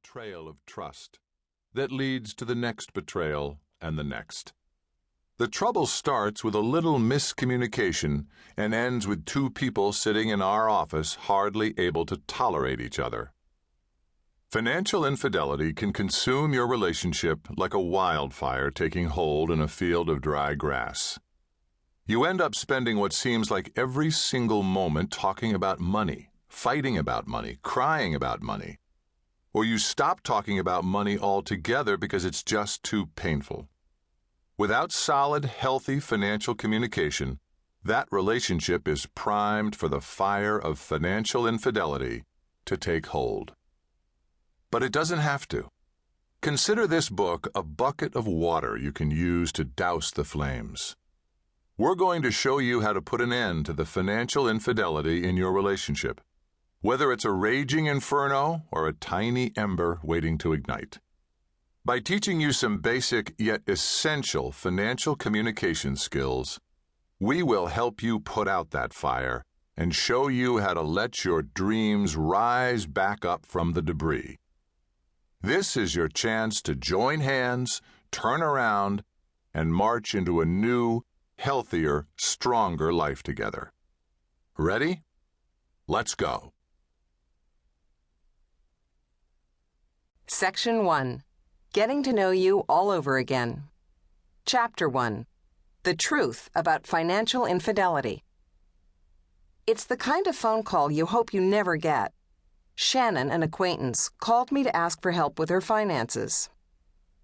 betrayal of trust that leads to the next betrayal and the next. The trouble starts with a little miscommunication and ends with two people sitting in our office hardly able to tolerate each other. Financial infidelity can consume your relationship like a wildfire taking hold in a field of dry grass. You end up spending what seems like every single moment talking about money, fighting about money, crying about money. Or you stop talking about money altogether because it's just too painful. Without solid, healthy financial communication, that relationship is primed for the fire of financial infidelity to take hold. But it doesn't have to. Consider this book a bucket of water you can use to douse the flames. We're going to show you how to put an end to the financial infidelity in your relationship, whether it's a raging inferno or a tiny ember waiting to ignite. By teaching you some basic yet essential financial communication skills, we will help you put out that fire and show you how to let your dreams rise back up from the debris. This is your chance to join hands, turn around, and march into a new, healthier, stronger life together. Ready? Let's go. Section 1. Getting to know you all over again. Chapter 1. The truth about financial infidelity. It's the kind of phone call you hope you never get. Shannon, an acquaintance, called me to ask for help with her finances.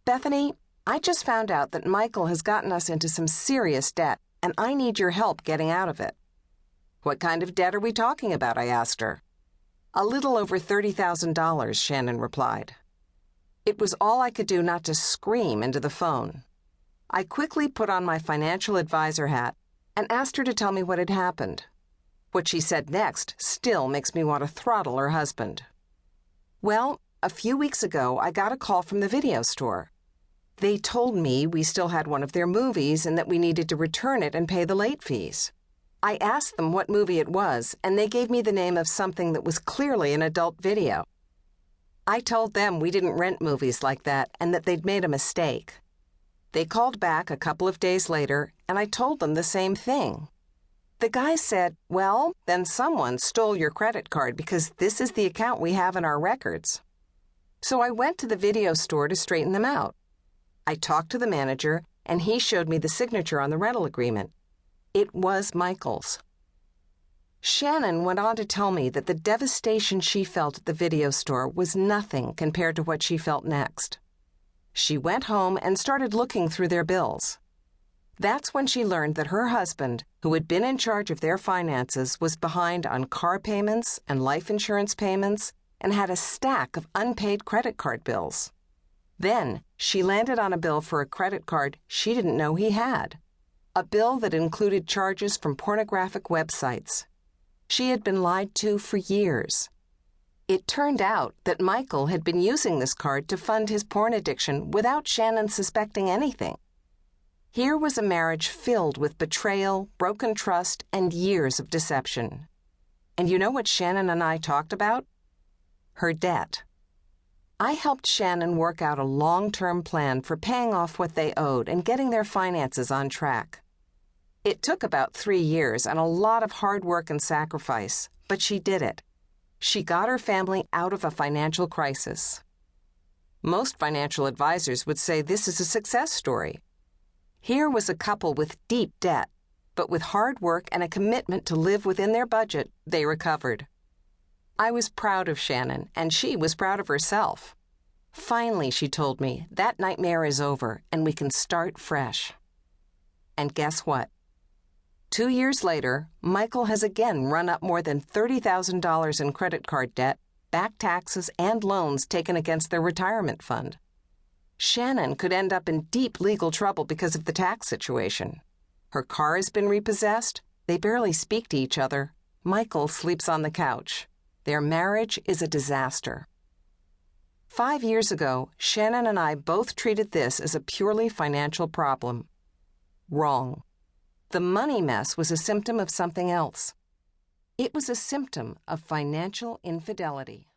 Bethany, I just found out that Michael has gotten us into some serious debt, and I need your help getting out of it. What kind of debt are we talking about? I asked her. A little over $30,000, Shannon replied. It was all I could do not to scream into the phone. I quickly put on my financial advisor hat and asked her to tell me what had happened. What she said next still makes me want to throttle her husband. Well, a few weeks ago, I got a call from the video store. They told me we still had one of their movies and that we needed to return it and pay the late fees. I asked them what movie it was, and they gave me the name of something that was clearly an adult video. I told them we didn't rent movies like that and that they'd made a mistake. They called back a couple of days later, and I told them the same thing. The guy said, well, then someone stole your credit card because this is the account we have in our records. So I went to the video store to straighten them out. I talked to the manager, and he showed me the signature on the rental agreement. It was Michael's. Shannon went on to tell me that the devastation she felt at the video store was nothing compared to what she felt next. She went home and started looking through their bills. That's when she learned that her husband, who had been in charge of their finances, was behind on car payments and life insurance payments and had a stack of unpaid credit card bills. Then she landed on a bill for a credit card she didn't know he had, a bill that included charges from pornographic websites. She had been lied to for years. It turned out that Michael had been using this card to fund his porn addiction without Shannon suspecting anything. Here was a marriage filled with betrayal, broken trust, and years of deception. And you know what Shannon and I talked about? Her debt. I helped Shannon work out a long-term plan for paying off what they owed and getting their finances on track. It took about 3 years and a lot of hard work and sacrifice, but she did it. She got her family out of a financial crisis. Most financial advisors would say this is a success story. Here was a couple with deep debt, but with hard work and a commitment to live within their budget, they recovered. I was proud of Shannon, and she was proud of herself. Finally, she told me, that nightmare is over, and we can start fresh. And guess what? 2 years later, Michael has again run up more than $30,000 in credit card debt, back taxes, and loans taken against their retirement fund. Shannon could end up in deep legal trouble because of the tax situation. Her car has been repossessed. They barely speak to each other. Michael sleeps on the couch. Their marriage is a disaster. 5 years ago, Shannon and I both treated this as a purely financial problem. Wrong. The money mess was a symptom of something else. It was a symptom of financial infidelity.